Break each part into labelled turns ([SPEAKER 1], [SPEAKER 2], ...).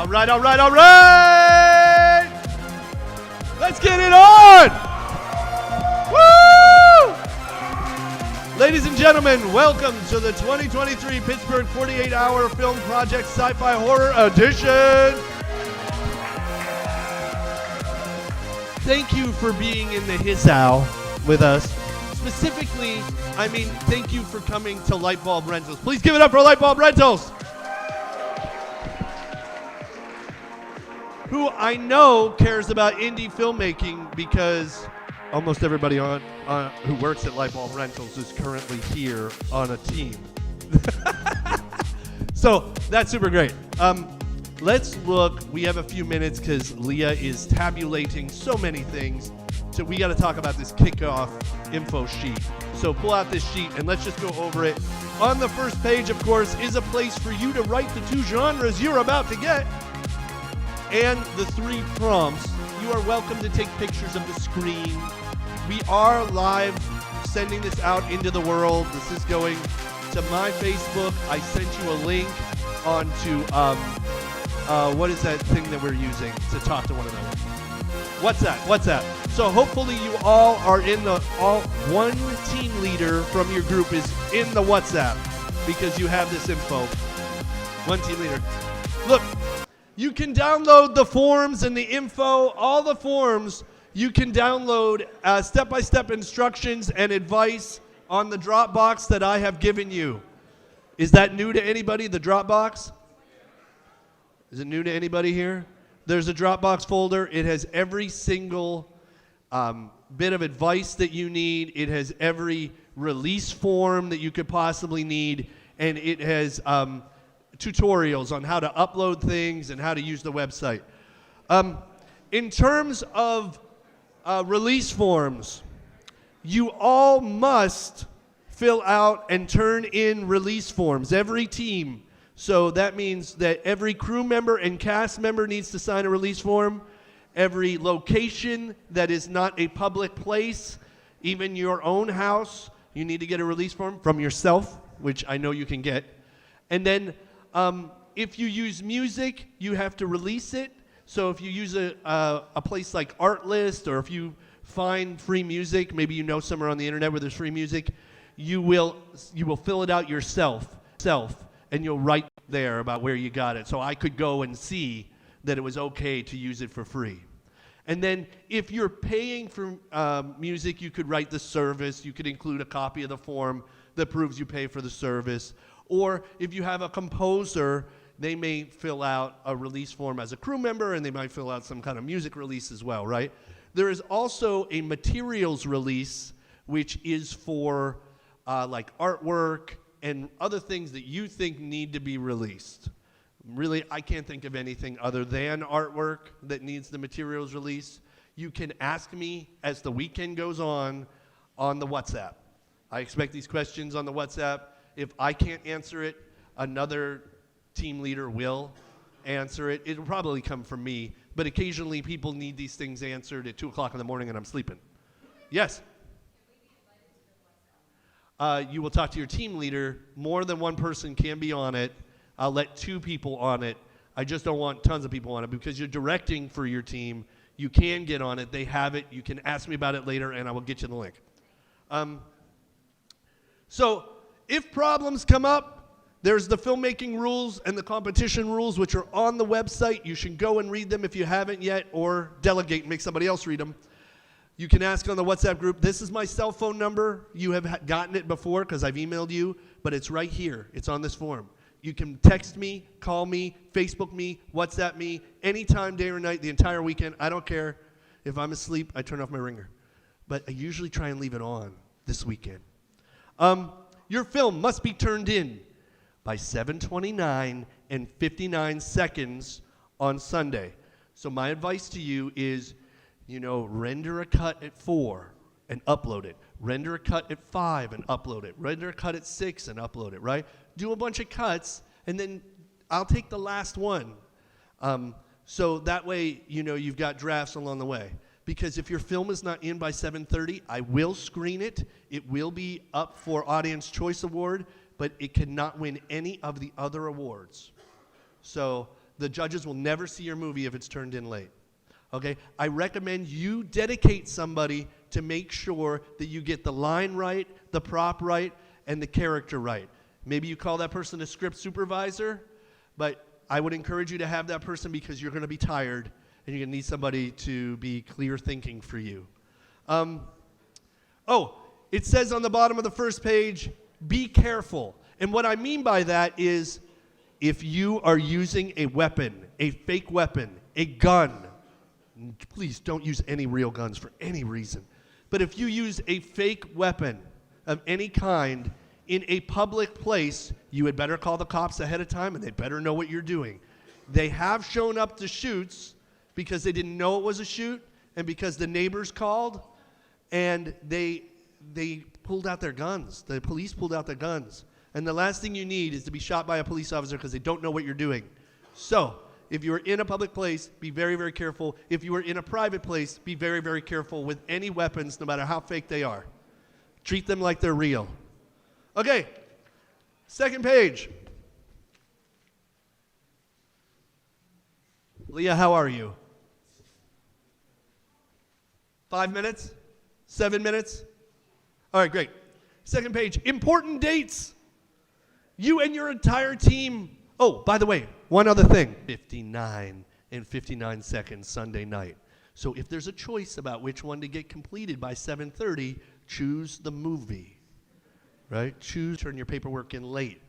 [SPEAKER 1] All right, all right, all right! Let's get it on! Woo! Ladies and gentlemen, welcome to the 2023 Pittsburgh 48-Hour Film Project Sci-Fi Horror Edition. Thank you for being in the Hissow with us. Specifically, thank you for coming to Lightbulb Rentals. Please give it up for Lightbulb Rentals, who I know cares about indie filmmaking because almost everybody who works at Lightbulb Rentals is currently here on a team. So that's super great. Let's look. We have a few minutes because Leah is tabulating so many things. So we got to talk about this kickoff info sheet. So pull out this sheet and let's just go over it. On the first page, of course, is a place for you to write the 2 genres you're about to get and the 3 prompts. You are welcome to take pictures of the screen. We are live sending this out into the world. This is going to my Facebook. I sent you a link onto what is that thing that we're using to talk to one another? WhatsApp. So hopefully you all are in one team leader from your group is in the WhatsApp because you have this info. One team leader. Look, you can download the forms and the info, all the forms. You can download step-by-step instructions and advice on the Dropbox that I have given you. Is that new to anybody, the Dropbox? Is it new to anybody here? There's a Dropbox folder. It has every single bit of advice that you need. It has every release form that you could possibly need. And it has tutorials on how to upload things and how to use the website. In terms of release forms, you all must fill out and turn in release forms, every team. So that means that every crew member and cast member needs to sign a release form. Every location that is not a public place, even your own house, you need to get a release form from yourself, which I know you can get. And then if you use music, you have to release it. So if you use a place like Artlist, or if you find free music, maybe you know somewhere on the internet where there's free music, you will fill it out yourself, and you'll write there about where you got it. So I could go and see that it was okay to use it for free. And then if you're paying for music, you could write the service. You could include a copy of the form that proves you pay for the service. Or if you have a composer, they may fill out a release form as a crew member, and they might fill out some kind of music release as well, right? There is also a materials release, which is for like artwork and other things that you think need to be released. Really, I can't think of anything other than artwork that needs the materials release. You can ask me as the weekend goes on the WhatsApp. I expect these questions on the WhatsApp. If I can't answer it, another team leader will answer it. It'll probably come from me, but occasionally people need these things answered at 2 o'clock in the morning and I'm sleeping. Yes? You will talk to your team leader. More than one person can be on it. I'll let 2 people on it. I just don't want tons of people on it because you're directing for your team. You can get on it. They have it. You can ask me about it later, and I will get you the link. So if problems come up, there's the filmmaking rules and the competition rules, which are on the website. You should go and read them if you haven't yet, or delegate and make somebody else read them. You can ask on the WhatsApp group. This is my cell phone number. You have gotten it before because I've emailed you, but it's right here. It's on this form. You can text me, call me, Facebook me, WhatsApp me, anytime, day or night, the entire weekend. I don't care. If I'm asleep, I turn off my ringer. But I usually try and leave it on this weekend. Your film must be turned in by 7:29 and 59 seconds on Sunday. So my advice to you is, render a cut at 4 and upload it. Render a cut at 5 and upload it. Render a cut at 6 and upload it, right? Do a bunch of cuts, and then I'll take the last one. So that way, you've got drafts along the way. Because if your film is not in by 7:30, I will screen it. It will be up for Audience Choice Award, but it cannot win any of the other awards. So The judges will never see your movie if it's turned in late. Okay? I recommend you dedicate somebody to make sure that you get the line right, the prop right, and the character right. Maybe you call that person a script supervisor, but I would encourage you to have that person because you're going to be tired and you're going to need somebody to be clear thinking for you. It says on the bottom of the first page, be careful. And what I mean by that is if you are using a weapon, a fake weapon, a gun, please don't use any real guns for any reason. But if you use a fake weapon of any kind in a public place, you had better call the cops ahead of time and they better know what you're doing. They have shown up to shoots because they didn't know it was a shoot and because the neighbors called and they pulled out their guns. The police pulled out their guns. And the last thing you need is to be shot by a police officer because they don't know what you're doing. So, if you are in a public place, be very, very careful. If you are in a private place, be very, very careful with any weapons, no matter how fake they are. Treat them like they're real. Okay, second page. Leah, how are you? 5 minutes? 7 minutes? All right, great. Second page, important dates. You and your entire team. Oh, by the way, one other thing. 59 and 59 seconds Sunday night. So if there's a choice about which one to get completed by 7:30, choose the movie, right? Turn your paperwork in late.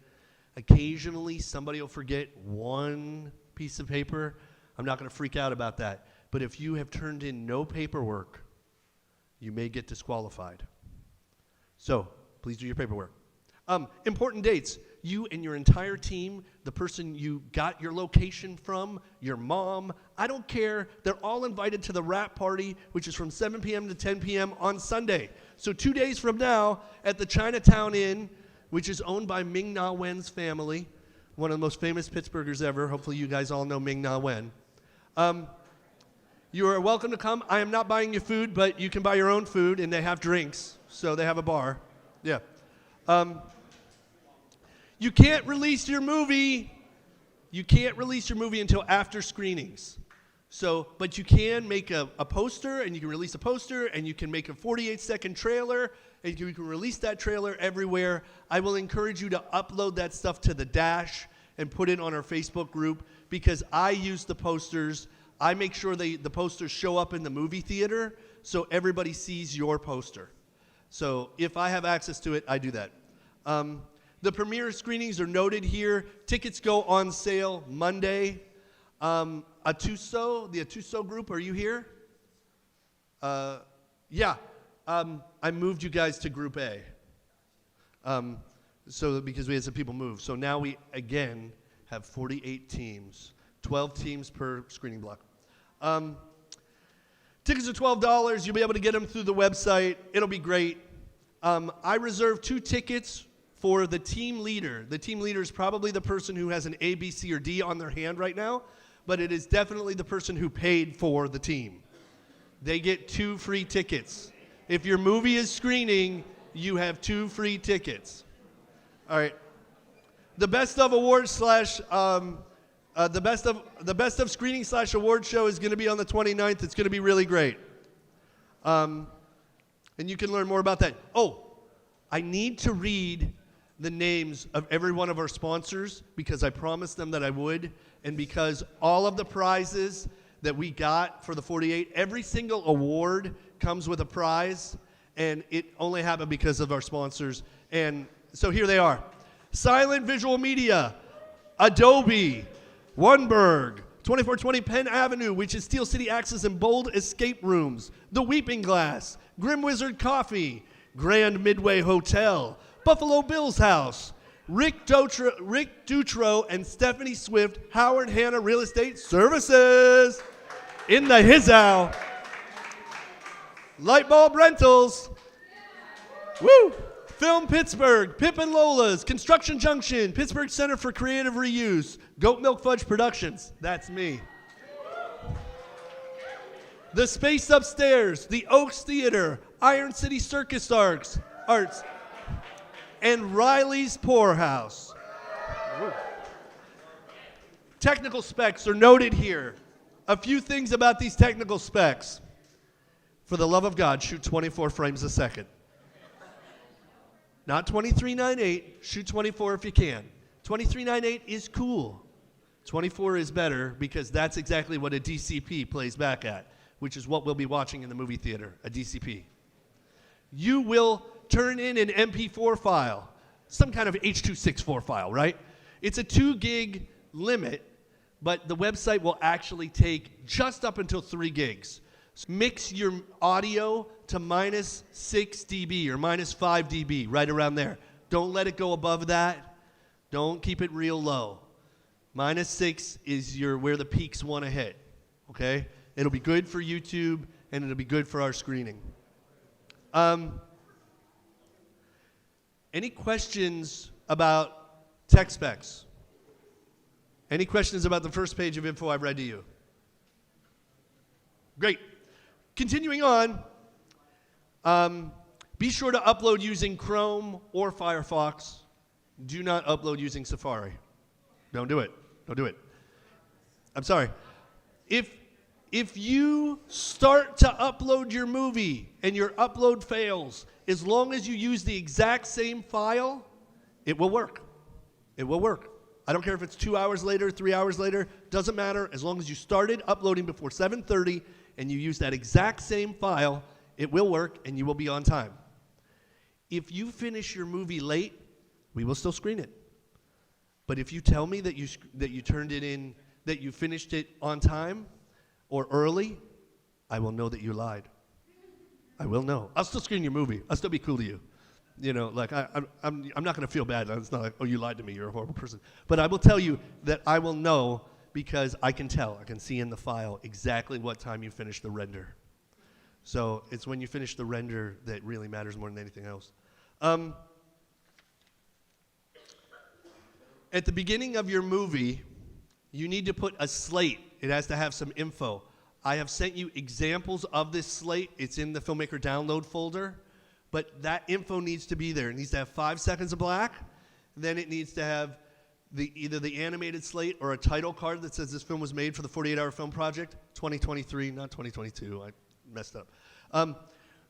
[SPEAKER 1] Occasionally, somebody will forget one piece of paper. I'm not going to freak out about that. But if you have turned in no paperwork, you may get disqualified. So please do your paperwork. Important dates. You and your entire team, the person you got your location from, your mom, I don't care. They're all invited to the wrap party, which is from 7 p.m. to 10 p.m. on Sunday. So 2 days from now at the Chinatown Inn, which is owned by Ming Na Wen's family, one of the most famous Pittsburghers ever. Hopefully you guys all know Ming Na Wen. You are welcome to come. I am not buying you food, but you can buy your own food, and they have drinks, so they have a bar. Yeah. You can't release your movie. You can't release your movie until after screenings. So, but you can make a poster, and you can release a poster, and you can make a 48-second trailer, and you can release that trailer everywhere. I will encourage you to upload that stuff to the Dash and put it on our Facebook group because I use the posters. I make sure the posters show up in the movie theater so everybody sees your poster. So if I have access to it, I do that. The premiere screenings are noted here. Tickets go on sale Monday. The Atuso group, are you here? Yeah. I moved you guys to Group A. Because we had some people move. So now we, again, have 48 teams. 12 teams per screening block. Tickets are $12. You'll be able to get them through the website. It'll be great. I reserved 2 tickets for the team leader. The team leader is probably the person who has an A, B, C, or D on their hand right now, but it is definitely the person who paid for the team. They get 2 free tickets. If your movie is screening, you have 2 free tickets. All right. The best of awards the best of screening / award show is going to be on the 29th. It's going to be really great. And you can learn more about that. Oh, I need to read the names of every one of our sponsors because I promised them that I would, and because all of the prizes that we got for the 48, every single award comes with a prize, and it only happened because of our sponsors. And so here they are. Silent Visual Media, Adobe, Oneberg, 2420 Penn Avenue, which is Steel City Access and Bold Escape Rooms, The Weeping Glass, Grim Wizard Coffee, Grand Midway Hotel, Buffalo Bill's House, Rick Dutro and Stephanie Swift, Howard Hanna Real Estate Services, in the Hizzow, Lightbulb Rentals, woo! Film Pittsburgh, Pip and Lola's, Construction Junction, Pittsburgh Center for Creative Reuse, Goat Milk Fudge Productions, that's me. The Space Upstairs, the Oaks Theater, Iron City Circus Arts, and Riley's Poorhouse. Technical specs are noted here. A few things about these technical specs. For the love of God, shoot 24 frames a second. Not 2398, shoot 24 if you can. 2398 is cool. 24 is better because that's exactly what a DCP plays back at, which is what we'll be watching in the movie theater, a DCP. You will turn in an MP4 file, some kind of H.264 file, right? It's a 2 gig limit, but the website will actually take just up until 3 gigs. So mix your audio to -6 dB or -5 dB, right around there. Don't let it go above that. Don't keep it real low. -6 is where the peaks want to hit, okay? It'll be good for YouTube, and it'll be good for our screening. Any questions about tech specs? Any questions about the first page of info I've read to you? Great. Continuing on, be sure to upload using Chrome or Firefox. Do not upload using Safari. Don't do it. Don't do it. I'm sorry. If you start to upload your movie and your upload fails, as long as you use the exact same file, it will work. It will work. I don't care if it's 2 hours later, 3 hours later, doesn't matter. As long as you started uploading before 7:30 and you use that exact same file, it will work and you will be on time. If you finish your movie late, we will still screen it. But if you tell me that you turned it in, that you finished it on time or early, I will know that you lied. I will know. I'll still screen your movie. I'll still be cool to you. You know, like I'm not going to feel bad. It's not like, oh, you lied to me. You're a horrible person. But I will tell you that I will know because I can tell. I can see in the file exactly what time you finished the render. So it's when you finish the render that really matters more than anything else. At the beginning of your movie, you need to put a slate. It has to have some info. I have sent you examples of this slate. It's in the Filmmaker Download folder. But that info needs to be there. It needs to have 5 seconds of black. Then it needs to have either the animated slate or a title card that says this film was made for the 48-hour film project, 2023, not 2022. I messed up.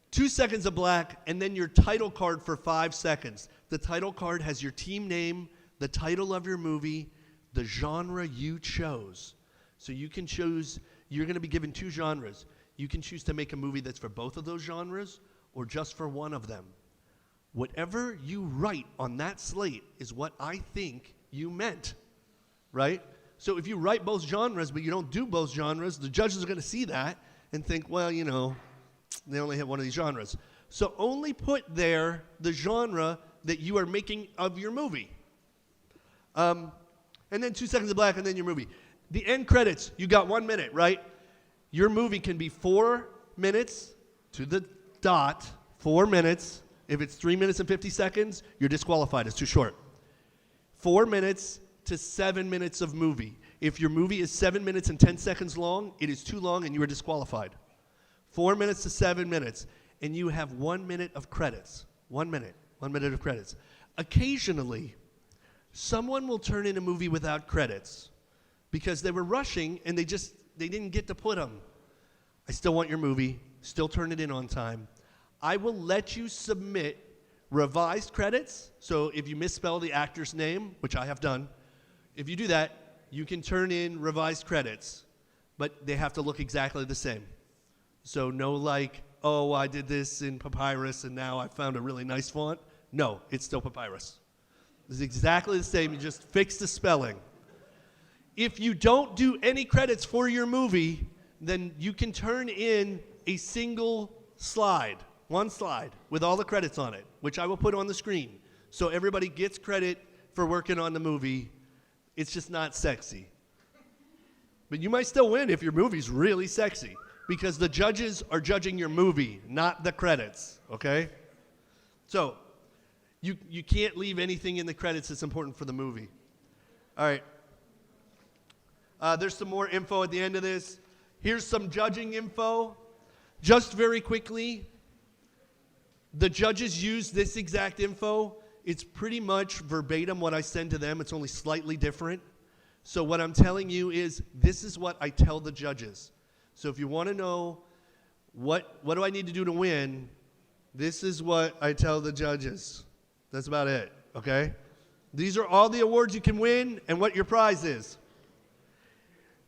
[SPEAKER 1] 2 seconds of black, and then your title card for 5 seconds. The title card has your team name, the title of your movie, the genre you chose. So you can choose, you're going to be given 2 genres. You can choose to make a movie that's for both of those genres or just for one of them. Whatever you write on that slate is what I think you meant, right? So if you write both genres but you don't do both genres, the judges are going to see that and think, well, you know, they only hit one of these genres. So only put there the genre that you are making of your movie. And then 2 seconds of black, and then your movie. The end credits, you got 1 minute, right? Your movie can be 4 minutes to the dot, 4 minutes. If it's 3 minutes and 50 seconds, you're disqualified. It's too short. 4 minutes to 7 minutes of movie. If your movie is 7 minutes and 10 seconds long, it is too long and you are disqualified. 4 minutes to 7 minutes, and you have 1 minute of credits. 1 minute. 1 minute of credits. Occasionally, someone will turn in a movie without credits because they were rushing and they didn't get to put them. I still want your movie. Still turn it in on time. I will let you submit revised credits. So if you misspell the actor's name, which I have done, if you do that, you can turn in revised credits, but they have to look exactly the same. So no like, oh, I did this in Papyrus and now I found a really nice font. No, it's still Papyrus. It's exactly the same. You just fix the spelling. If you don't do any credits for your movie, then you can turn in a single slide, 1 slide, with all the credits on it, which I will put on the screen. So everybody gets credit for working on the movie. It's just not sexy. But you might still win if your movie's really sexy, because the judges are judging your movie, not the credits, okay? So you can't leave anything in the credits that's important for the movie. All right. There's some more info at the end of this. Here's some judging info. Just very quickly, the judges use this exact info. It's pretty much verbatim what I send to them. It's only slightly different. So what I'm telling you is this is what I tell the judges. So if you want to know what do I need to do to win, this is what I tell the judges. That's about it, okay? These are all the awards you can win and what your prize is.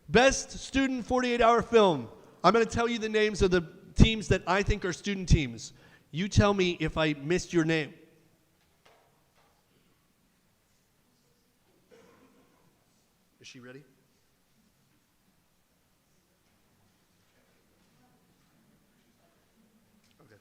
[SPEAKER 1] Best Student 48-Hour Film. I'm going to tell you the names of the teams that I think are student teams. You tell me if I missed your name. Is she ready? Okay.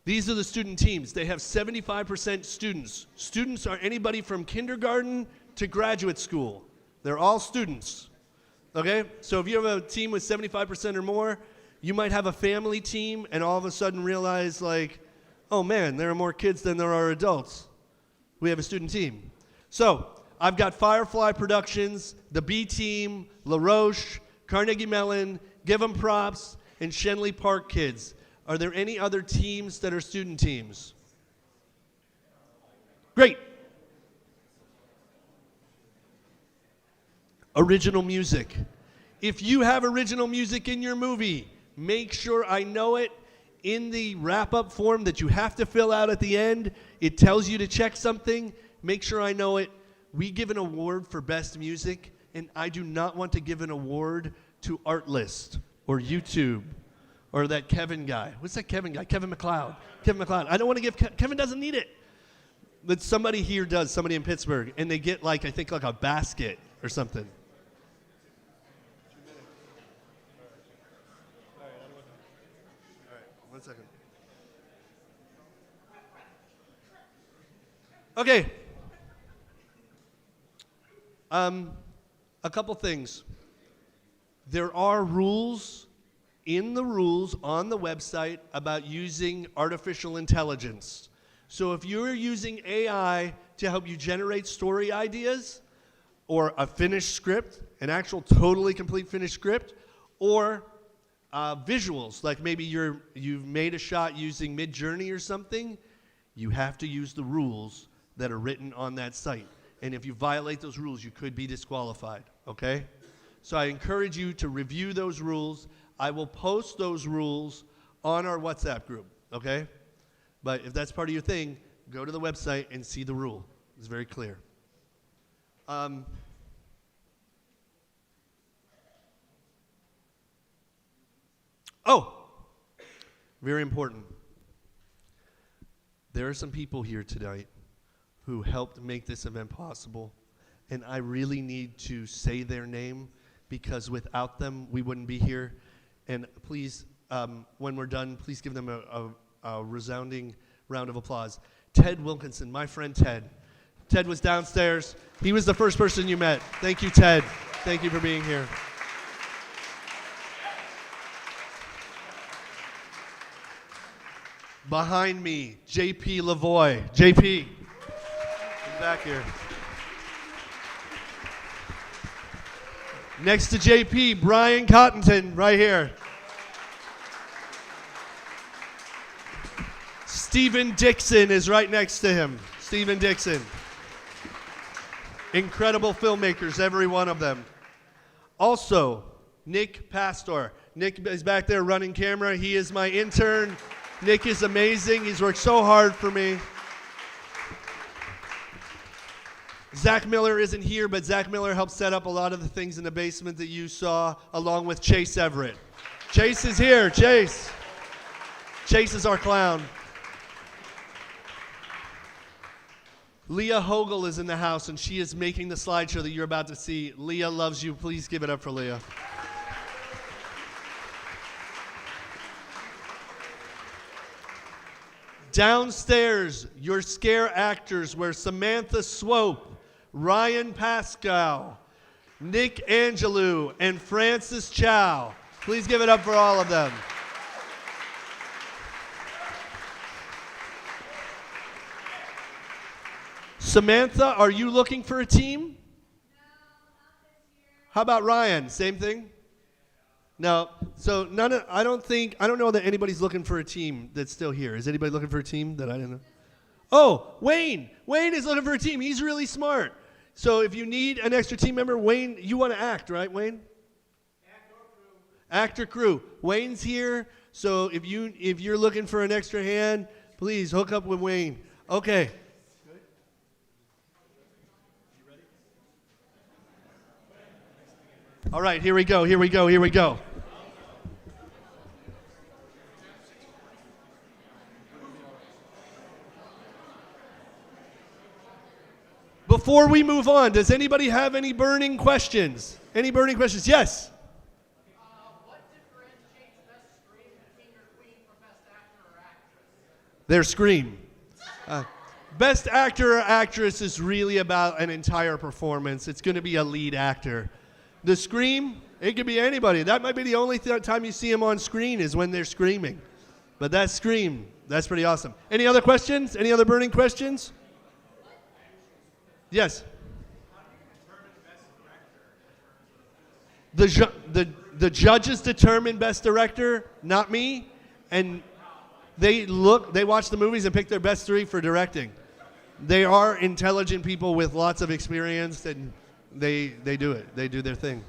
[SPEAKER 1] These are the student teams. They have 75% students. Students are anybody from kindergarten to graduate school. They're all students. Okay? So if you have a team with 75% or more, you might have a family team and all of a sudden realize, like, oh man, there are more kids than there are adults. We have a student team. So I've got Firefly Productions, the B Team, La Roche, Carnegie Mellon, Give 'em Props, and Shenley Park Kids. Are there any other teams that are student teams? Great. Original music. If you have original music in your movie, make sure I know it. In the wrap-up form that you have to fill out at the end, it tells you to check something. Make sure I know it. We give an award for best music, and I do not want to give an award to Artlist or YouTube or that Kevin guy. What's that Kevin guy? Kevin MacLeod. Kevin MacLeod. I don't want to give, Kevin doesn't need it. But somebody here does, somebody in Pittsburgh, and they get like, I think like a basket or something. All right, 1 second. Okay. A couple things. There are rules in the rules on the website about using artificial intelligence. So if you're using AI to help you generate story ideas or a finished script, an actual totally complete finished script, or visuals, like maybe you've made a shot using Midjourney or something, you have to use the rules that are written on that site. And if you violate those rules, you could be disqualified, okay? So I encourage you to review those rules. I will post those rules on our WhatsApp group, okay? But if that's part of your thing, go to the website and see the rule. It's very clear. Very important. There are some people here tonight who helped make this event possible, and I really need to say their name because without them, we wouldn't be here. And please, when we're done, please give them a resounding round of applause. Ted Wilkinson, my friend Ted. Ted was downstairs. He was the first person you met. Thank you, Ted. Thank you for being here. Behind me, JP Lavoie. JP, come back here. Next to JP, Brian Cottonton, right here. Stephen Dixon is right next to him. Stephen Dixon. Incredible filmmakers, every one of them. Also, Nick Pastor. Nick is back there running camera. He is my intern. Nick is amazing. He's worked so hard for me. Zach Miller isn't here, but Zach Miller helped set up a lot of the things in the basement that you saw, along with Chase Everett. Chase is here. Chase. Chase is our clown. Leah Hogel is in the house, and she is making the slideshow that you're about to see. Leah loves you. Please give it up for Leah. Downstairs, your scare actors were Samantha Swope, Ryan Pascal, Nick Angelou, and Francis Chow. Please give it up for all of them. Samantha, are you looking for a team?
[SPEAKER 2] No, not this year.
[SPEAKER 1] How about Ryan? Same thing? No. So I don't know that anybody's looking for a team that's still here. Is anybody looking for a team that I didn't know? Oh, Wayne. Wayne is looking for a team. He's really smart. So if you need an extra team member, Wayne, you want to act, right, Wayne? Actor crew. Wayne's here. So if you're looking for an extra hand, please hook up with Wayne. Okay. All right, here we go. Before we move on, does anybody have any burning questions? Any burning questions? Yes?
[SPEAKER 2] What differentiates Best Scream and King or Queen from Best Actor or Actress?
[SPEAKER 1] Their Scream. Best Actor or Actress is really about an entire performance. It's going to be a lead actor. The Scream, it could be anybody. That might be the only time you see them on screen is when they're screaming. But that's Scream. That's pretty awesome. Any other questions? Any other burning questions? Yes? The judges determine Best Director, not me. And they watch the movies and pick their best three for directing. They are intelligent people with lots of experience, and they do it. They do their thing.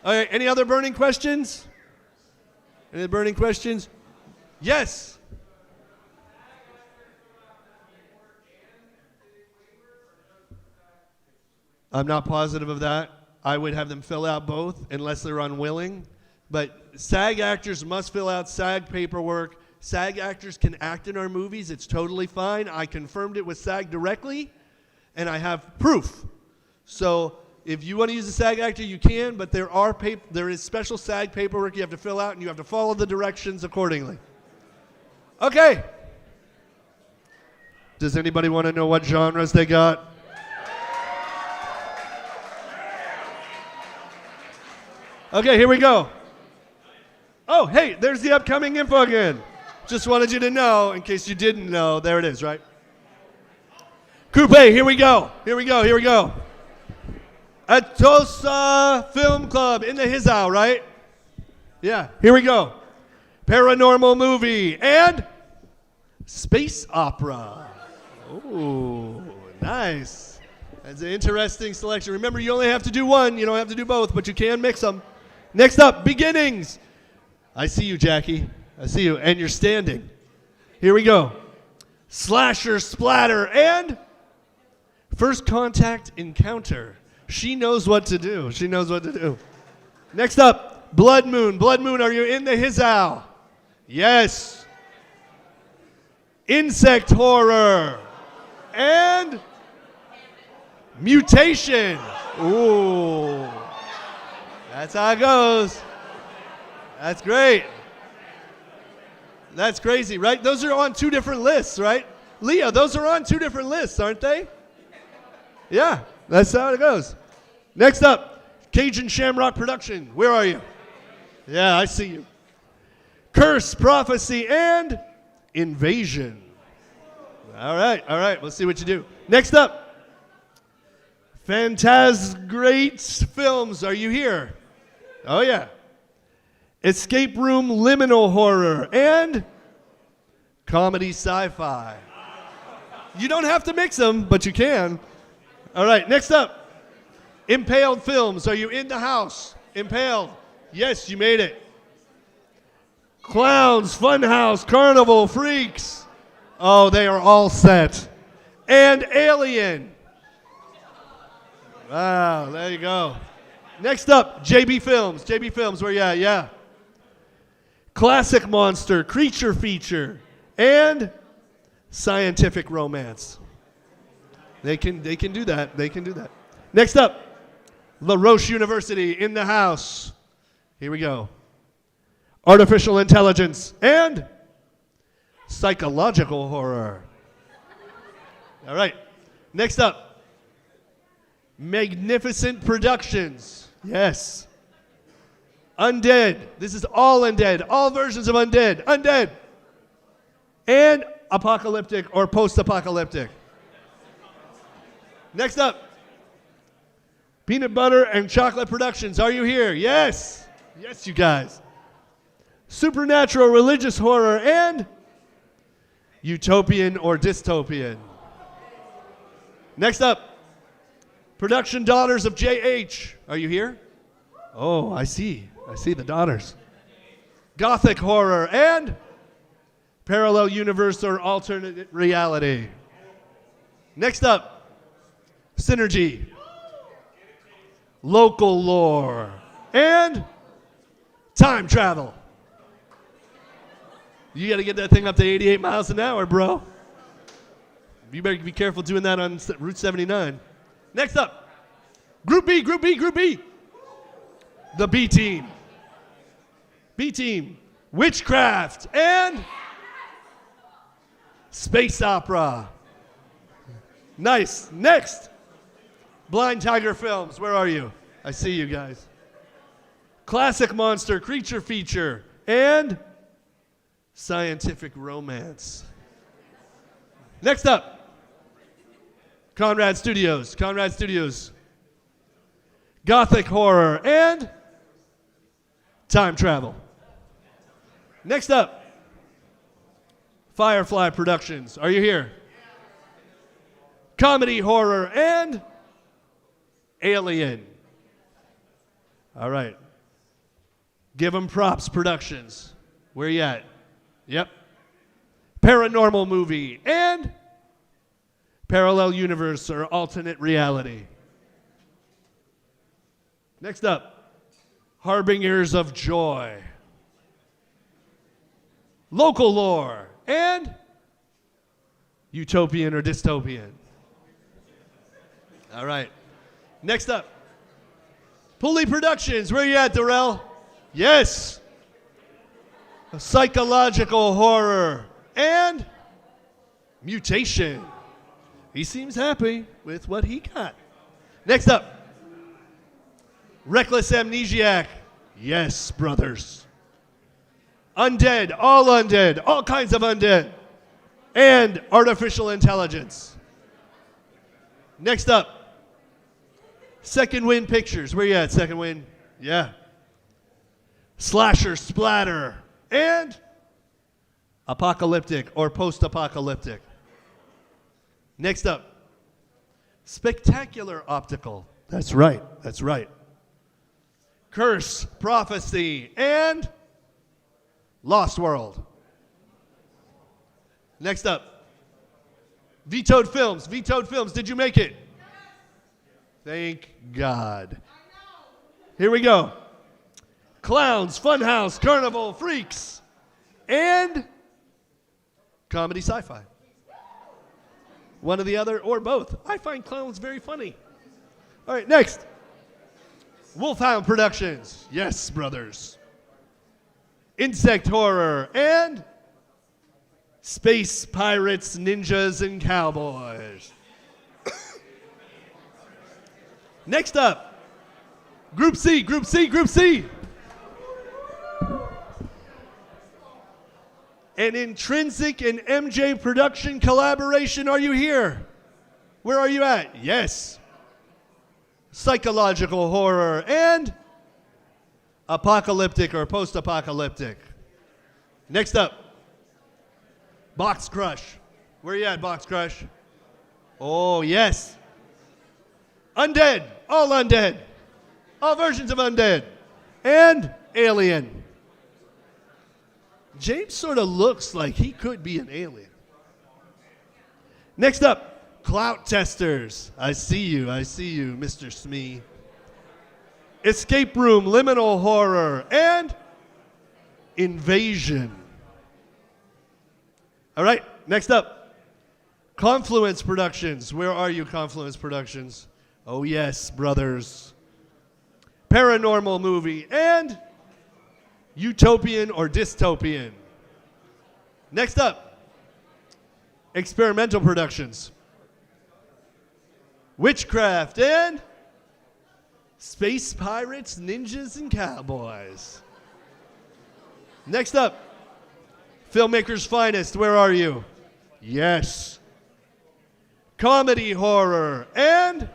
[SPEAKER 1] All right, any other burning questions? Any burning questions? Yes. I'm not positive of that. I would have them fill out both unless they're unwilling. But SAG actors must fill out SAG paperwork. SAG actors can act in our movies. It's totally fine. I confirmed it with SAG directly, and I have proof. So if you want to use a SAG actor, you can, but there is special SAG paperwork you have to fill out, and you have to follow the directions accordingly. Okay. Does anybody want to know what genres they got? Okay, here we go. Oh, hey, there's the upcoming info again. Just wanted you to know, in case you didn't know, there it is, right? Group A, here we go. Atosa Film Club in the Hizzow, right? Yeah, here we go. Paranormal movie and space opera. Ooh, nice. That's an interesting selection. Remember, you only have to do one. You don't have to do both, but you can mix them. Next up, beginnings. I see you, Jackie. I see you, and you're standing. Here we go. Slasher, splatter, and first contact encounter. She knows what to do. Next up, Blood Moon. Blood Moon, are you in the Hizzow? Yes. Insect horror. And mutation. Ooh. That's how it goes. That's great. That's crazy, right? Those are on two different lists, right? Leah, those are on two different lists, aren't they? Yeah, that's how it goes. Next up, Cajun Shamrock Production. Where are you? Yeah, I see you. Curse, Prophecy, and Invasion. All right, we'll see what you do. Next up, Fantasgrates Films. Are you here? Oh, yeah. Escape Room Liminal Horror and Comedy Sci-Fi. You don't have to mix them, but you can. All right, next up, Impaled Films. Are you in the house? Impaled. Yes, you made it. Clowns, Funhouse, Carnival, Freaks. Oh, they are all set. And Alien. Wow, there you go. Next up, JB Films. JB Films, where you at? Yeah. Classic Monster, Creature Feature, and Scientific Romance. They can do that. They can do that. Next up, La Roche University in the house. Here we go. Artificial Intelligence and Psychological Horror. All right. Next up, Magnificent Productions. Yes. Undead. This is all Undead. All versions of Undead. Undead. And apocalyptic or post-apocalyptic. Next up, Peanut Butter and Chocolate Productions. Are you here? Yes. Yes, you guys. Supernatural religious horror and utopian or dystopian. Next up, production daughters of J.H. Are you here? Oh, I see. I see the daughters. Gothic horror and parallel universe or alternate reality. Next up, synergy, local lore, and time travel. You got to get that thing up to 88 miles an hour, bro. You better be careful doing that on Route 79. Next up, Group B, Group B, Group B. The B team. B team, witchcraft and space opera. Nice. Next, Blind Tiger Films. Where are you? I see you guys. Classic monster creature feature and scientific romance. Next up, Conrad Studios. Conrad Studios. Gothic horror and time travel. Next up, Firefly Productions. Are you here? Comedy horror and Alien. All right. Give them props, Productions. Where you at? Yep. Paranormal movie and parallel universe or alternate reality. Next up, Harbingers of Joy. Local lore and utopian or dystopian. All right. Next up, Pulley Productions. Where you at, Darrell? Yes. A psychological horror and mutation. He seems happy with what he got. Next up, Reckless Amnesiac. Yes, brothers. Undead, all kinds of undead, and artificial intelligence. Next up, Second Wind Pictures. Where you at, Second Wind? Yeah. Slasher, splatter, and apocalyptic or post-apocalyptic. Next up, Spectacular Optical. That's right, that's right. Curse, Prophecy, and Lost World. Next up, Vetoed Films. Vetoed Films, did you make it? Thank God. Here we go. Clowns, Funhouse, Carnival, Freaks, and comedy sci-fi. One or the other, or both. I find clowns very funny. All right, next. Wolfhound Productions. Yes, brothers. Insect horror and space pirates, ninjas, and cowboys. Next up, Group C, Group C, Group C. An Intrinsic and MJ production collaboration. Are you here? Where are you at? Yes. Psychological horror and apocalyptic or post-apocalyptic. Next up, Box Crush. Where you at, Box Crush? Oh, yes. Undead, all versions of undead, and alien. James sort of looks like he could be an alien. Next up, Clout Testers. I see you, Mr. Smee. Escape Room, Liminal Horror, and Invasion. All right, next up, Confluence Productions. Where are you, Confluence Productions? Oh, yes, brothers. Paranormal movie and utopian or dystopian. Next up, Experimental Productions. Witchcraft and space pirates, ninjas, and cowboys. Next up, Filmmakers Finest. Where are you? Yes. Comedy horror and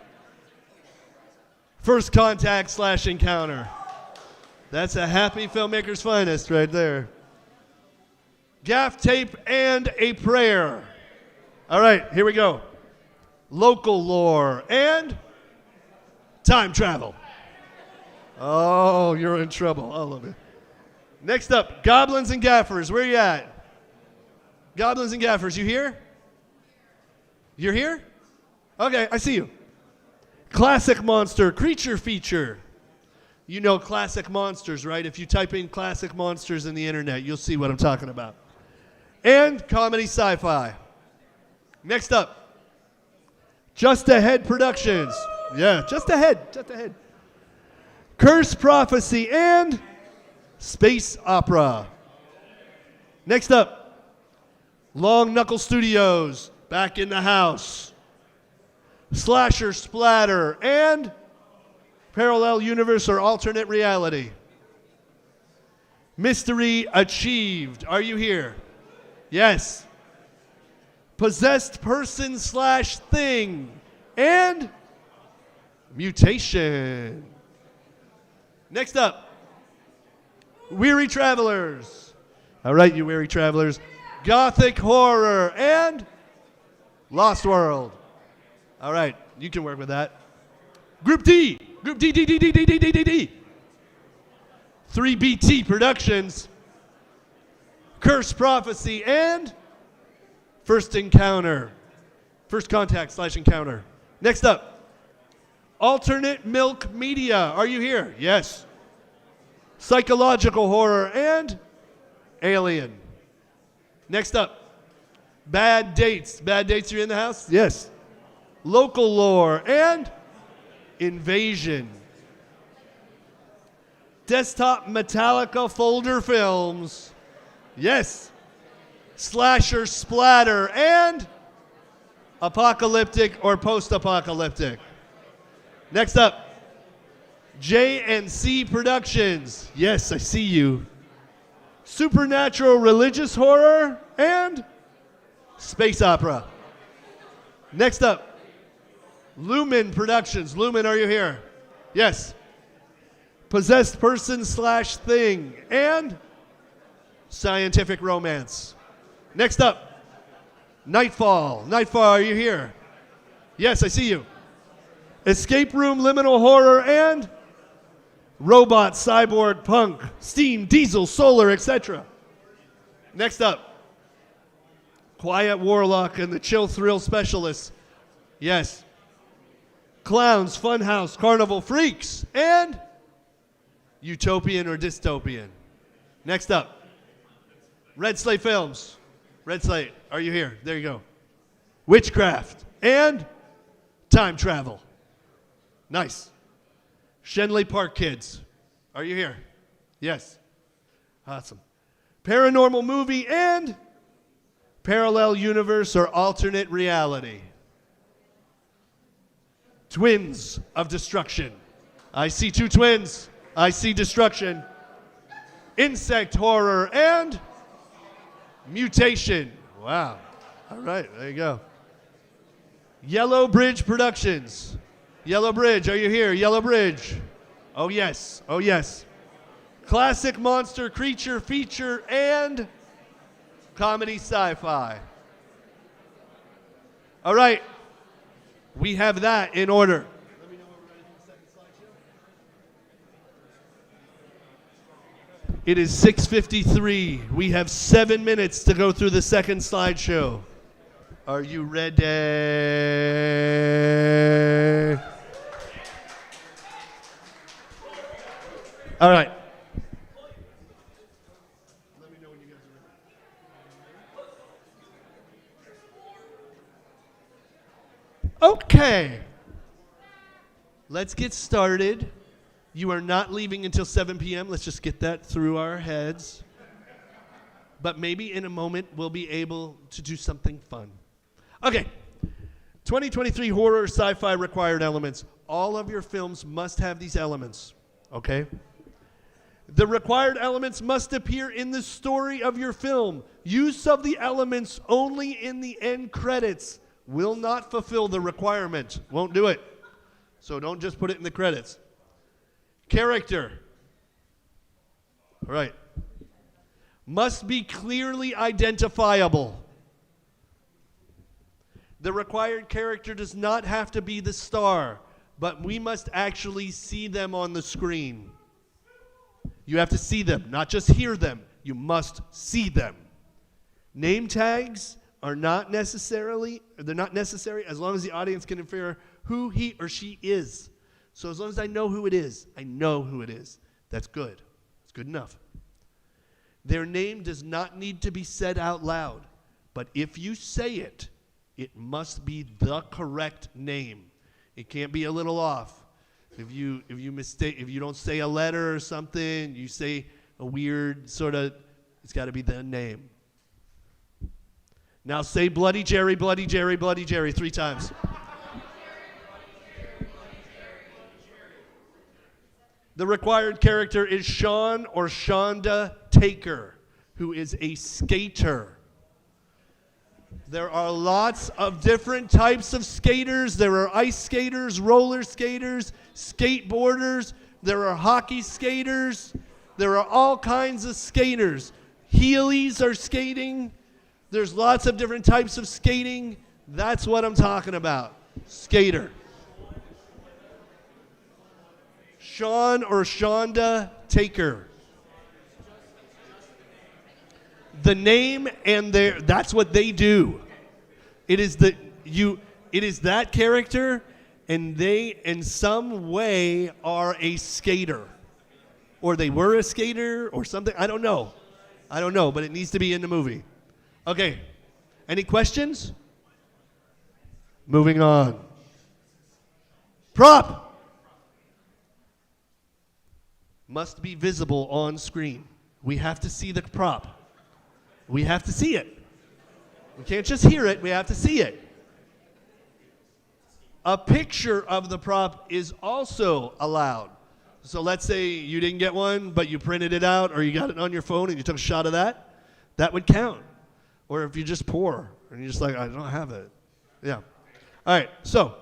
[SPEAKER 1] First Contact / Encounter. That's a happy filmmaker's finest right there. Gaff tape and a prayer. All right, here we go. Local lore and time travel. Oh, you're in trouble. I love it. Next up, goblins and gaffers. Where you at? Goblins and gaffers, you here? You're here? Okay, I see you. Classic monster, creature feature. You know classic monsters, right? If you type in classic monsters in the internet, you'll see what I'm talking about. And comedy sci-fi. Next up, Just Ahead Productions. Yeah, just ahead. Curse Prophecy and space opera. Next up, Long Knuckle Studios, back in the house. Slasher Splatter and parallel universe or alternate reality. Mystery Achieved. Are you here? Yes. Possessed Person / Thing and Mutation. Next up, Weary Travelers. All right, you weary travelers. Gothic Horror and Lost World. All right, you can work with that. Group D. 3BT Productions. Curse Prophecy and First Contact / Encounter. Next up, Alternate Milk Media. Are you here? Yes. Psychological Horror and Alien. Next up, Bad Dates. Bad Dates, are you in the house? Yes. Local Lore and Invasion. Desktop Metallica Folder Films. Yes. Slasher Splatter and Apocalyptic or Post-Apocalyptic. Next up, J&C Productions. Yes, I see you. Supernatural Religious Horror and Space Opera. Next up, Lumen Productions. Lumen, are you here? Yes. Possessed Person / Thing and Scientific Romance. Next up, Nightfall. Nightfall, are you here? Yes, I see you. Escape Room Liminal Horror and Robot, Cyborg, Punk, Steam, Diesel, Solar, etc. Next up, Quiet Warlock and the Chill Thrill Specialists. Yes. Clowns, Funhouse, Carnival Freaks, and Utopian or Dystopian. Next up, Red Slate Films. Red Slate, are you here? There you go. Witchcraft and Time Travel. Nice. Shenley Park Kids. Are you here? Yes. Awesome. Paranormal Movie and Parallel Universe or Alternate Reality. Twins of Destruction. I see two twins. I see destruction. Insect Horror and Mutation. Wow. All right, there you go. Yellow Bridge Productions. Yellow Bridge, are you here? Yellow Bridge. Oh, yes. Oh, yes. Classic Monster Creature Feature and Comedy Sci-Fi. All right. We have that in order. Let me know when we're ready for the second slideshow. It is 6:53. We have 7 minutes to go through the second slideshow. Are you ready? All right. Let me know when you guys are ready. Okay. Let's get started. You are not leaving until 7 p.m. Let's just get that through our heads. But maybe in a moment we'll be able to do something fun. Okay. 2023 horror sci-fi required elements. All of your films must have these elements. Okay? The required elements must appear in the story of your film. Use of the elements only in the end credits will not fulfill the requirement. Won't do it. So don't just put it in the credits. Character. All right. Must be clearly identifiable. The required character does not have to be the star, but we must actually see them on the screen. You have to see them, not just hear them. You must see them. Name tags are not necessary as long as the audience can infer who he or she is. So as long as I know who it is, I know who it is. That's good. It's good enough. Their name does not need to be said out loud, but if you say it, it must be the correct name. It can't be a little off. If you don't say a letter or something, you say a weird sort of, it's got to be the name. Now say Bloody Jerry, Bloody Jerry, Bloody Jerry 3 times. The required character is Sean or Shonda Taker, who is a skater. There are lots of different types of skaters. There are ice skaters, roller skaters, skateboarders. There are hockey skaters. There are all kinds of skaters. Heelys are skating. There's lots of different types of skating. That's what I'm talking about. Skater. Sean or Shonda Taker. The name and that's what they do. It is that character, and they in some way are a skater. Or they were a skater or something. I don't know, but it needs to be in the movie. Okay. Any questions? Moving on. Prop must be visible on screen. We have to see the prop. We have to see it. We can't just hear it, we have to see it. A picture of the prop is also allowed. So let's say you didn't get one, but you printed it out, or you got it on your phone and you took a shot of that. That would count. Or if you're just poor and you're just like, I don't have it. Yeah. All right, so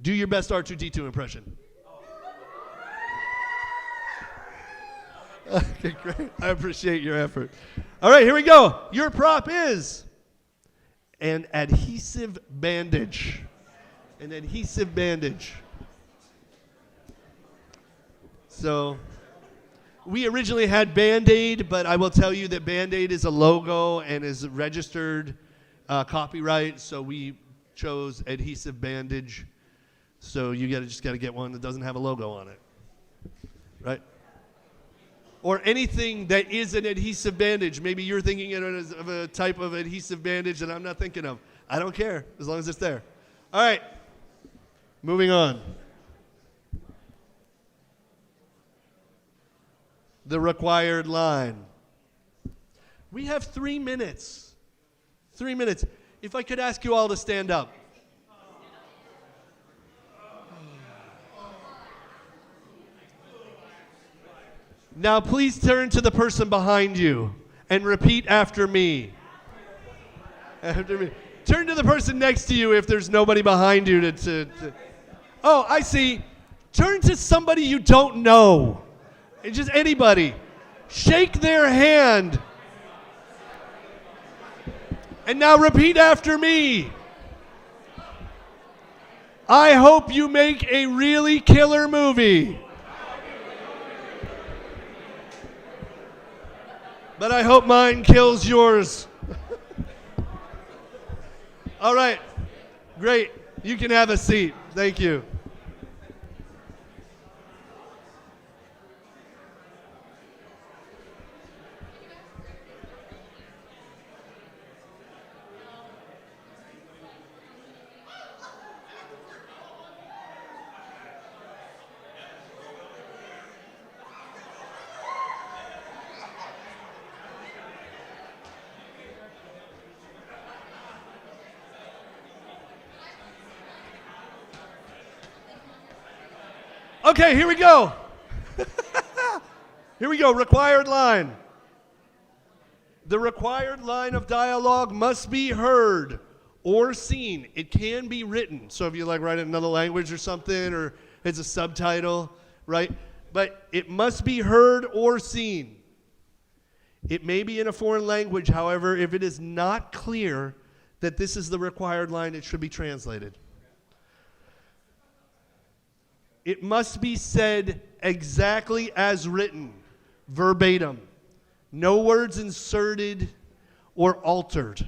[SPEAKER 1] do your best R2-D2 impression. Okay, great. I appreciate your effort. All right, here we go. Your prop is an adhesive bandage. An adhesive bandage. So we originally had Band-Aid, but I will tell you that Band-Aid is a logo and is registered copyright, so we chose adhesive bandage. So you just got to get one that doesn't have a logo on it, right? Or anything that is an adhesive bandage. Maybe you're thinking of a type of adhesive bandage that I'm not thinking of. I don't care, as long as it's there. All right, moving on. The required line. We have 3 minutes. 3 minutes. If I could ask you all to stand up. Now please turn to the person behind you and repeat after me. After me. Turn to the person next to you if there's nobody behind you to. Oh, I see. Turn to somebody you don't know. Just anybody. Shake their hand. And now repeat after me. I hope you make a really killer movie. But I hope mine kills yours. All right. Great. You can have a seat. Thank you. Okay, here we go. Here we go, required line. The required line of dialogue must be heard or seen. It can be written. So if you like write it in another language or something, or it's a subtitle, right? but it must be heard or seen. It may be in a foreign language, however, if it is not clear that this is the required line, it should be translated. It must be said exactly as written, verbatim. No words inserted or altered.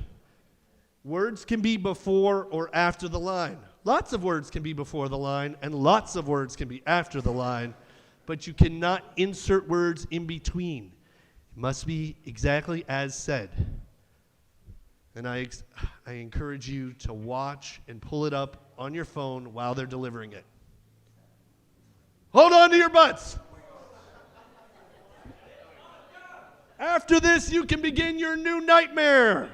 [SPEAKER 1] Words can be before or after the line. Lots of words can be before the line, and lots of words can be after the line, but you cannot insert words in between. It must be exactly as said. And I encourage you to watch and pull it up on your phone while they're delivering it. Hold on to your butts. After this, you can begin your new nightmare.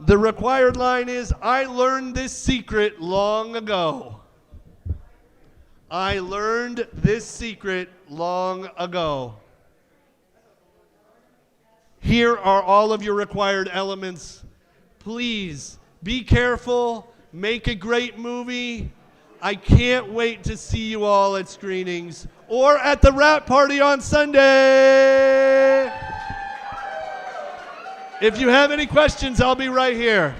[SPEAKER 1] The required line is, I learned this secret long ago. I learned this secret long ago. Here are all of your required elements. Please be careful. Make a great movie. I can't wait to see you all at screenings or at the wrap party on Sunday. If you have any questions, I'll be right here.